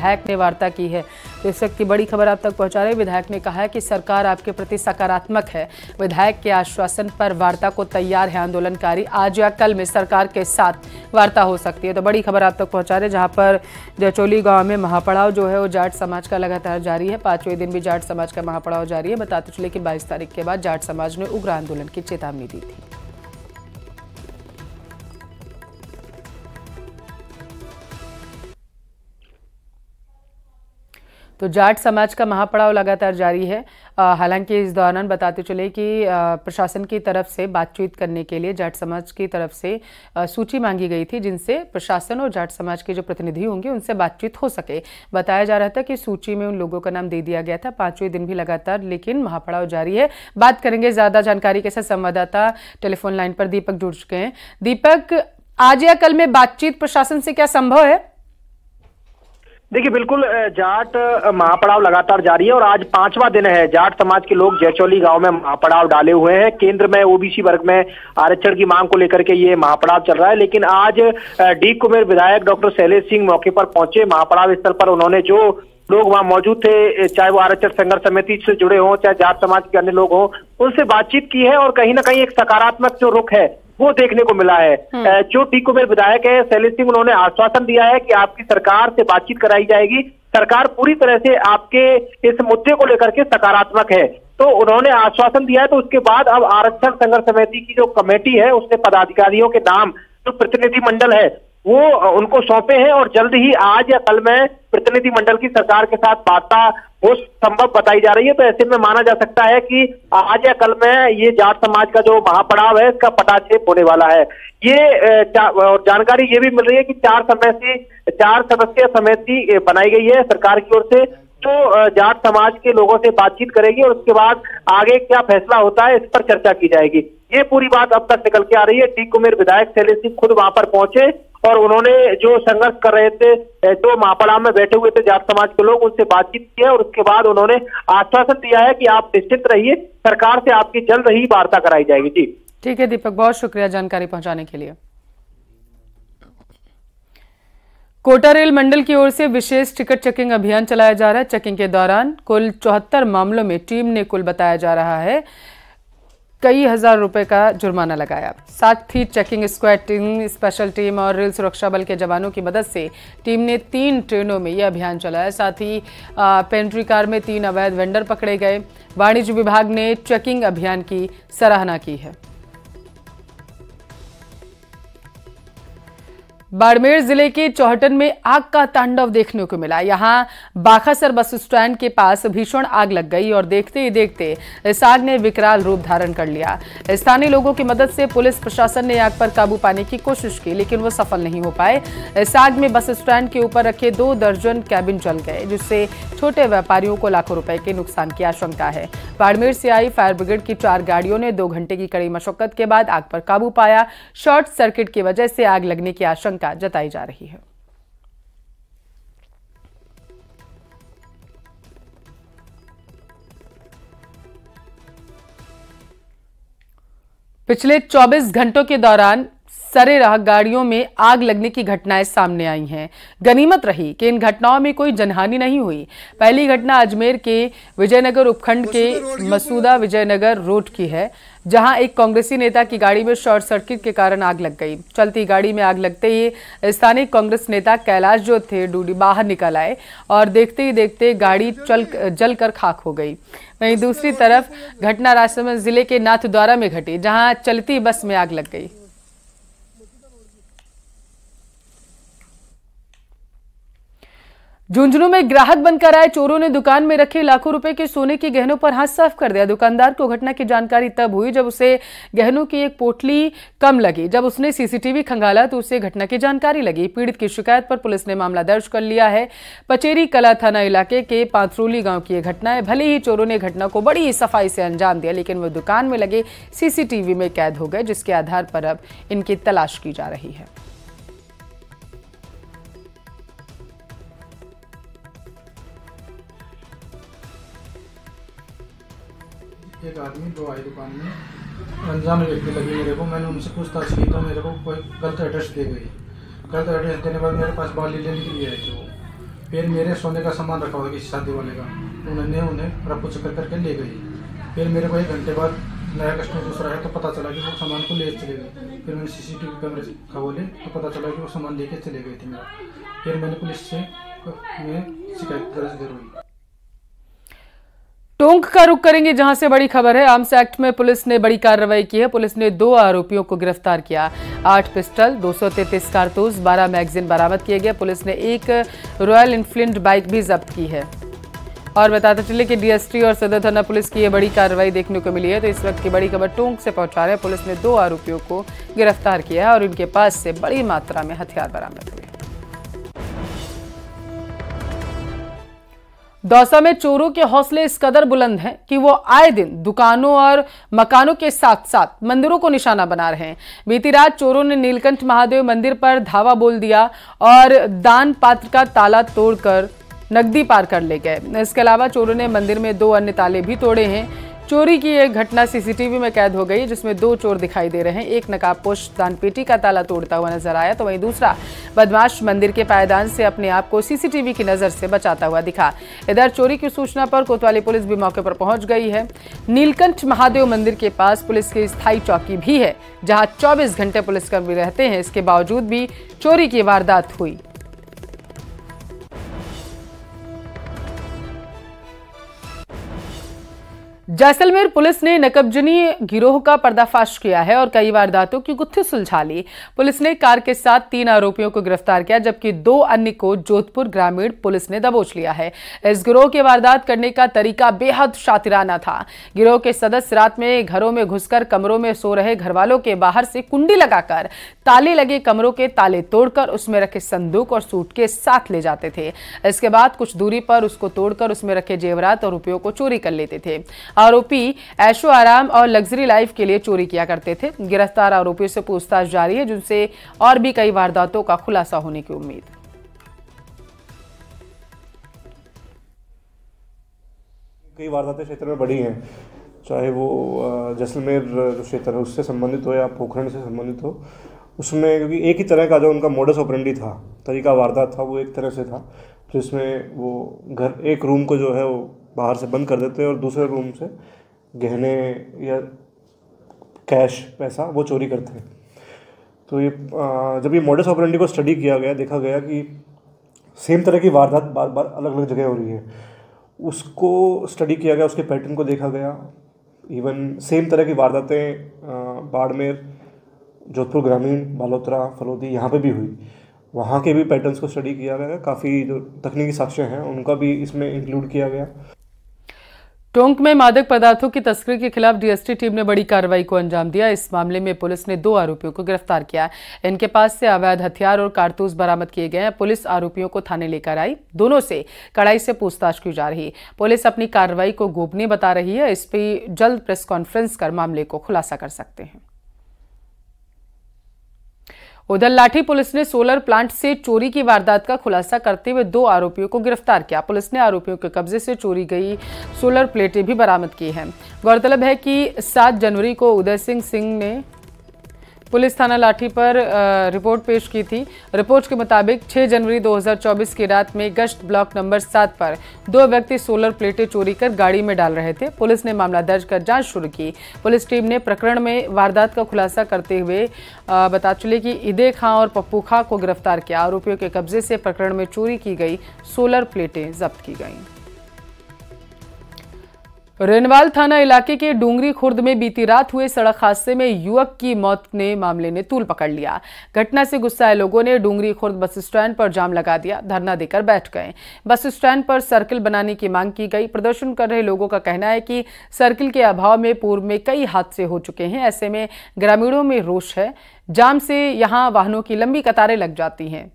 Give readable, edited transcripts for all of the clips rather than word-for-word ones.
विधायक ने वार्ता की है। तो इस वक्त की बड़ी खबर आप तक पहुंचा रहे हैं। विधायक ने कहा है कि सरकार आपके प्रति सकारात्मक है। विधायक के आश्वासन पर वार्ता को तैयार है आंदोलनकारी। आज या कल में सरकार के साथ वार्ता हो सकती है। तो बड़ी खबर आप तक पहुंचा रहे हैं, जहां पर जचोली गांव में महापड़ाव जो है वो जाट समाज का लगातार जारी है। 5वें दिन भी जाट समाज का महापड़ाव जारी है। बताते चले कि 22 तारीख के बाद जाट समाज ने उग्र आंदोलन की चेतावनी दी थी। तो जाट समाज का महापड़ाव लगातार जारी है। हालांकि इस दौरान बताते चले कि प्रशासन की तरफ से बातचीत करने के लिए जाट समाज की तरफ से सूची मांगी गई थी, जिनसे प्रशासन और जाट समाज के जो प्रतिनिधि होंगे उनसे बातचीत हो सके। बताया जा रहा था कि सूची में उन लोगों का नाम दे दिया गया था। 5वें दिन भी लगातार लेकिन महापड़ाव जारी है। बात करेंगे ज्यादा जानकारी के साथ संवाददाता टेलीफोन लाइन पर दीपक जुड़ चुके हैं। दीपक, आज या कल में बातचीत प्रशासन से क्या संभव है? देखिए, बिल्कुल जाट महापड़ाव लगातार जारी है और आज 5वां दिन है। जाट समाज के लोग जचोली गांव में महापड़ाव डाले हुए हैं। केंद्र में ओबीसी वर्ग में आरक्षण की मांग को लेकर के ये महापड़ाव चल रहा है। लेकिन आज डी कुमेर विधायक डॉक्टर शैलेश सिंह मौके पर पहुंचे। महापड़ाव स्थल पर उन्होंने जो लोग वहां मौजूद थे, चाहे वो आरक्षण संघर्ष समिति से जुड़े हों, चाहे जाट समाज के अन्य लोग हों, उनसे बातचीत की है और कहीं ना कहीं एक सकारात्मक जो रुख है वो देखने को मिला है। जो डी कुमेर विधायक है शैलेश सिंह, उन्होंने आश्वासन दिया है कि आपकी सरकार से बातचीत कराई जाएगी। सरकार पूरी तरह से आपके इस मुद्दे को लेकर के सकारात्मक है। तो उन्होंने आश्वासन दिया है। तो उसके बाद अब आरक्षण संघर्ष समिति की जो कमेटी है उसने पदाधिकारियों के नाम, जो प्रतिनिधिमंडल है वो उनको सौंपे हैं और जल्द ही आज या कल में प्रतिनिधिमंडल की सरकार के साथ वार्ता वो संभव बताई जा रही है। तो ऐसे में माना जा सकता है कि आज या कल में ये जाट समाज का जो महापड़ाव है इसका पटाक्षेप होने वाला है। ये जानकारी ये भी मिल रही है कि 4 सदस्यीय समिति बनाई गई है सरकार की ओर से, जो जाट समाज के लोगों से बातचीत करेगी और उसके बाद आगे क्या फैसला होता है इस पर चर्चा की जाएगी। ये पूरी बात अब तक निकल के आ रही है। डी कुमेर विधायक शैलेश सिंह खुद वहां पर पहुंचे और उन्होंने जो संघर्ष कर रहे थे, जो महापड़ाव में बैठे हुए थे जाट समाज के लोग, उनसे बातचीत की है और उसके बाद उन्होंने आश्वासन दिया है कि आप निश्चिंत रहिए, सरकार से आपकी जल्द ही वार्ता कराई जाएगी। जी ठीक है दीपक, बहुत शुक्रिया जानकारी पहुंचाने के लिए। कोटा रेल मंडल की ओर से विशेष टिकट चेकिंग अभियान चलाया जा रहा है। चेकिंग के दौरान कुल 74 मामलों में टीम ने कुल बताया जा रहा है कई हजार रुपए का जुर्माना लगाया। साथ ही checking squad team, special team और रेल सुरक्षा बल के जवानों की मदद से टीम ने 3 ट्रेनों में यह अभियान चलाया। साथ ही पेंट्री कार में 3 अवैध वेंडर पकड़े गए। वाणिज्य विभाग ने चेकिंग अभियान की सराहना की है। बाड़मेर जिले के चौहटन में आग का तांडव देखने को मिला। यहां बाखासर बस स्टैंड के पास भीषण आग लग गई और देखते ही देखते इस आग ने विकराल रूप धारण कर लिया। स्थानीय लोगों की मदद से पुलिस प्रशासन ने आग पर काबू पाने की कोशिश की, लेकिन वो सफल नहीं हो पाए। इस आग में बस स्टैंड के ऊपर रखे 2 दर्जन कैबिन जल गए, जिससे छोटे व्यापारियों को लाखों रुपए के नुकसान की आशंका है। बाड़मेर से आई फायर ब्रिगेड की 4 गाड़ियों ने 2 घंटे की कड़ी मशक्कत के बाद आग पर काबू पाया। शॉर्ट सर्किट की वजह से आग लगने की आशंका जताई जा रही है। पिछले 24 घंटों के दौरान सरेराह गाड़ियों में आग लगने की घटनाएं सामने आई हैं। गनीमत रही कि इन घटनाओं में कोई जनहानि नहीं हुई। पहली घटना अजमेर के विजयनगर उपखंड के मसूदा विजयनगर रोड की है, जहां एक कांग्रेसी नेता की गाड़ी में शॉर्ट सर्किट के कारण आग लग गई। चलती गाड़ी में आग लगते ही स्थानीय कांग्रेस नेता कैलाश जो थे डूडी बाहर निकल आए और देखते ही देखते गाड़ी जलकर खाक हो गई। वहीं दूसरी तरफ घटना राजसमंद जिले के नाथद्वारा में घटी, जहां चलती बस में आग लग गई। झुंझुनू में ग्राहक बनकर आए चोरों ने दुकान में रखे लाखों रुपए के सोने के गहनों पर हाथ साफ कर दिया। दुकानदार को घटना की जानकारी तब हुई जब उसे गहनों की एक पोटली कम लगी। जब उसने सीसीटीवी खंगाला तो उसे घटना की जानकारी लगी। पीड़ित की शिकायत पर पुलिस ने मामला दर्ज कर लिया है। पचेरी कला थाना इलाके के पाथरोली गांव की यह घटना है। भले ही चोरों ने घटना को बड़ी सफाई से अंजाम दिया, लेकिन वह दुकान में लगे सीसीटीवी में कैद हो गए, जिसके आधार पर अब इनकी तलाश की जा रही है। एक आदमी 2 आए दुकान में, अनजान व्यक्ति लगी मेरे को। मैंने उनसे पूछताछ की तो मेरे को कोई गलत एड्रेस दे गई। गलत एड्रेस देने के बाद मेरे पास बाली लेने के लिए आए थे। फिर मेरे सोने का सामान रखा हुआ किसी शादी वाले का, उन्होंने उन्हें रफू चक्कर करके ले गई। फिर मेरे को 1 घंटे बाद नया कस्टमर दूसरा है तो पता चला कि वो सामान को ले चले गए। फिर मैंने CCTV कैमरे खगोले तो पता चला कि वो सामान लेके चले गए थे मेरा। फिर मैंने पुलिस से शिकायत दर्ज करवाई। टोंक का रुख करेंगे जहां से बड़ी खबर है। आर्म्स एक्ट में पुलिस ने बड़ी कार्रवाई की है। पुलिस ने 2 आरोपियों को गिरफ्तार किया। 8 पिस्टल, 233 कारतूस, 12 मैगजीन बरामद किए गए। पुलिस ने एक रॉयल एनफील्ड बाइक भी जब्त की है। और बताते चले कि DST और सदर थाना पुलिस की ये बड़ी कार्रवाई देखने को मिली है। तो इस वक्त की बड़ी खबर टोंक से पहुंचा रहे हैं। पुलिस ने 2 आरोपियों को गिरफ्तार किया है और इनके पास से बड़ी मात्रा में हथियार बरामद हुए। दौसा में चोरों के हौसले इस कदर बुलंद हैं कि वो आए दिन दुकानों और मकानों के साथ साथ मंदिरों को निशाना बना रहे हैं। बीती रात चोरों ने नीलकंठ महादेव मंदिर पर धावा बोल दिया और दान पात्र का ताला तोड़कर नकदी पार कर ले गए। इसके अलावा चोरों ने मंदिर में 2 अन्य ताले भी तोड़े हैं। चोरी की एक घटना CCTV में कैद हो गई, जिसमें 2 चोर दिखाई दे रहे हैं। एक नकाबपोश दानपेटी का ताला तोड़ता हुआ नजर आया, तो वहीं दूसरा बदमाश मंदिर के पायदान से अपने आप को CCTV की नजर से बचाता हुआ दिखा। इधर चोरी की सूचना पर कोतवाली पुलिस भी मौके पर पहुंच गई है। नीलकंठ महादेव मंदिर के पास पुलिस की स्थायी चौकी भी है, जहां 24 घंटे पुलिसकर्मी रहते हैं। इसके बावजूद भी चोरी की वारदात हुई। जैसलमेर पुलिस ने नकबजनी गिरोह का पर्दाफाश किया है और कई वारदातों की गुत्थी सुलझा ली। पुलिस ने कार के साथ 3 आरोपियों को गिरफ्तार किया, जबकि 2 अन्य को जोधपुर ग्रामीण पुलिस ने दबोच लिया है। इस गिरोह के वारदात करने का तरीका बेहद शातिराना था। गिरोह के सदस्य रात में घरों में घुसकर कमरों में सो रहे घरवालों के बाहर से कुंडी लगाकर ताले लगे कमरों के ताले तोड़कर उसमें रखे संदूक और सूटकेस साथ ले जाते थे। इसके बाद कुछ दूरी पर उसको तोड़कर उसमें रखे जेवरात और रुपयों को चोरी कर लेते थे। आरोपी ऐशो आराम और लग्जरी लाइफ के लिए चोरी किया करते थे। गिरफ्तार आरोपियों से पूछताछ जारी है, जिनसे और भी कई वारदातों का खुलासा होने की उम्मीद। कई वारदातें क्षेत्र में बढ़ी हैं, चाहे वो जैसलमेर जो क्षेत्र है उससे संबंधित हो या पोखरण से संबंधित हो। उसमें क्योंकि एक ही तरह का जो उनका मोडस ऑपरेंडी था, तरीका वारदात था, वो एक तरह से था, जिसमें वो घर एक रूम को जो है वो बाहर से बंद कर देते और दूसरे रूम से गहने या कैश पैसा वो चोरी करते हैं। तो ये जब ये मोडस ऑपरेंडी को स्टडी किया गया, देखा गया कि सेम तरह की वारदात बार बार अलग अलग जगह हो रही है। उसको स्टडी किया गया, उसके पैटर्न को देखा गया। इवन सेम तरह की वारदातें बाड़मेर, जोधपुर ग्रामीण, बालोतरा, फलोदी यहाँ पे भी हुई। वहाँ के भी पैटर्न्स को स्टडी किया गया। काफ़ी जो तकनीकी साक्ष्य हैं उनका भी इसमें इंक्लूड किया गया। टोंक में मादक पदार्थों की तस्करी के खिलाफ DST टीम ने बड़ी कार्रवाई को अंजाम दिया। इस मामले में पुलिस ने 2 आरोपियों को गिरफ्तार किया। इनके पास से अवैध हथियार और कारतूस बरामद किए गए हैं। पुलिस आरोपियों को थाने लेकर आई। दोनों से कड़ाई से पूछताछ की जा रही। पुलिस अपनी कार्रवाई को गोपनीय बता रही है। इस पर जल्द प्रेस कॉन्फ्रेंस कर मामले को खुलासा कर सकते हैं। उधर लाठी पुलिस ने सोलर प्लांट से चोरी की वारदात का खुलासा करते हुए 2 आरोपियों को गिरफ्तार किया। पुलिस ने आरोपियों के कब्जे से चोरी गई सोलर प्लेटें भी बरामद की हैं। गौरतलब है कि 7 जनवरी को उदय सिंह ने पुलिस थाना लाठी पर रिपोर्ट पेश की थी। रिपोर्ट के मुताबिक 6 जनवरी 2024 की रात में गश्त ब्लॉक नंबर 7 पर 2 व्यक्ति सोलर प्लेटें चोरी कर गाड़ी में डाल रहे थे। पुलिस ने मामला दर्ज कर जांच शुरू की। पुलिस टीम ने प्रकरण में वारदात का खुलासा करते हुए बता चले कि ईदे खां और पप्पू खां को गिरफ्तार किया। आरोपियों के कब्जे से प्रकरण में चोरी की गई सोलर प्लेटें जब्त की गईं। रेनवाल थाना इलाके के डूंगरी खुर्द में बीती रात हुए सड़क हादसे में युवक की मौत ने मामले ने तूल पकड़ लिया। घटना से गुस्साए लोगों ने डूंगरी खुर्द बस स्टैंड पर जाम लगा दिया, धरना देकर बैठ गए। बस स्टैंड पर सर्किल बनाने की मांग की गई। प्रदर्शन कर रहे लोगों का कहना है कि सर्किल के अभाव में पूर्व में कई हादसे हो चुके हैं। ऐसे में ग्रामीणों में रोष है। जाम से यहां वाहनों की लंबी कतारें लग जाती हैं।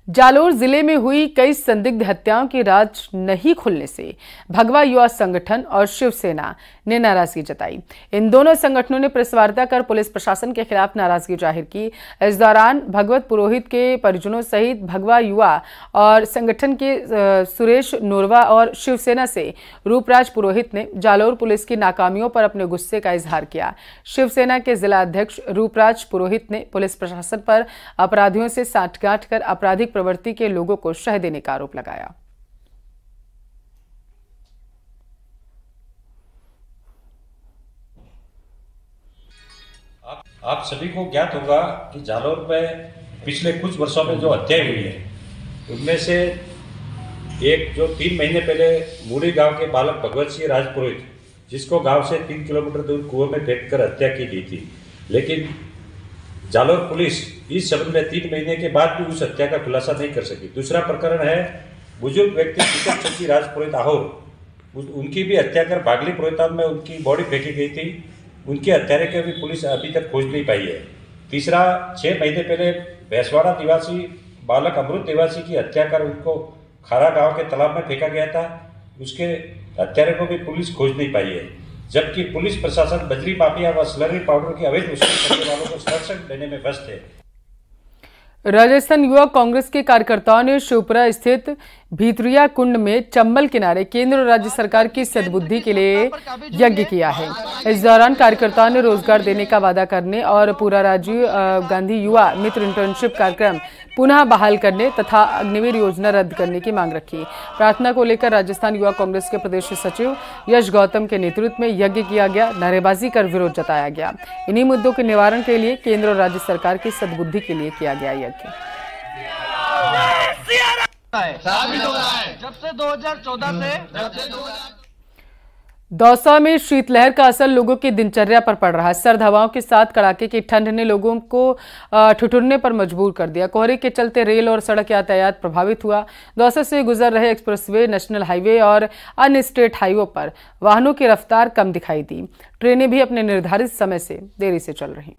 जालोर जिले में हुई कई संदिग्ध हत्याओं की राज नहीं खुलने से भगवा युवा संगठन और शिवसेना ने नाराजगी जताई। इन दोनों संगठनों ने प्रेस वार्ता कर पुलिस प्रशासन के खिलाफ नाराजगी जाहिर की। इस दौरान भगवत पुरोहित के परिजनों सहित भगवा युवा और संगठन के सुरेश नोरवा और शिवसेना से रूपराज पुरोहित ने जालोर पुलिस की नाकामियों पर अपने गुस्से का इजहार किया। शिवसेना के जिला अध्यक्ष रूपराज पुरोहित ने पुलिस प्रशासन पर अपराधियों से साठगांठ कर आपराधिक प्रवृत्ति के लोगों को शह देने का आरोप लगाया। आप सभी को ज्ञात होगा कि जालोर में पिछले कुछ वर्षों में जो हत्याएं हुई है उनमें से एक जो 3 महीने पहले मूड़ी गांव के बालक भगवत सिंह राजपुरोहित जिसको गांव से 3 किलोमीटर दूर कुएं में फेंककर हत्या की गई थी, लेकिन जालोर पुलिस इस संबंध में 3 महीने के बाद भी उस हत्या का खुलासा नहीं कर सकी। दूसरा प्रकरण है बुजुर्ग व्यक्ति टिकट चंदी राजपुरोहित आहोर, उनकी भी हत्या कर बागली पुरोहितान में उनकी बॉडी फेंकी गई थी। उनके हत्यारे की भी पुलिस अभी तक खोज नहीं पाई है। तीसरा, 6 महीने पहले भैंसवाड़ा निवासी बालक अमृत निवासी की हत्या कर उनको खारा गांव के तालाब में फेंका गया था। उसके हत्यारे को भी पुलिस खोज नहीं पाई है, जबकि पुलिस प्रशासन बजरी माफिया व स्लरी पाउडर की अवैध वसूली करने वालों को संरक्षण देने में व्यस्त है। राजस्थान युवा कांग्रेस के कार्यकर्ताओं ने शिवपुरा स्थित भीतरिया कुंड में चंबल किनारे केंद्र और राज्य सरकार की सद्बुद्धि के लिए यज्ञ किया है। इस दौरान कार्यकर्ताओं ने रोजगार देने का वादा करने और पूरा राजीव गांधी युवा मित्र इंटर्नशिप कार्यक्रम पुनः बहाल करने तथा अग्निवीर योजना रद्द करने की मांग रखी। प्रार्थना को लेकर राजस्थान युवा कांग्रेस के प्रदेश सचिव यश गौतम के नेतृत्व में यज्ञ किया गया। नारेबाजी कर विरोध जताया गया। इन्हीं मुद्दों के निवारण के लिए केंद्र और राज्य सरकार की सद्बुद्धि के लिए किया गया यज्ञ। जब से 2014 से दौसा में शीतलहर का असर लोगों की दिनचर्या पर पड़ रहा है। सर्द हवाओं के साथ कड़ाके की ठंड ने लोगों को ठिठुरने पर मजबूर कर दिया। कोहरे के चलते रेल और सड़क यातायात प्रभावित हुआ। दौसा से गुजर रहे एक्सप्रेसवे, नेशनल हाईवे और अन्य स्टेट हाईवे पर वाहनों की रफ्तार कम दिखाई दी। ट्रेनें भी अपने निर्धारित समय से देरी से चल रही।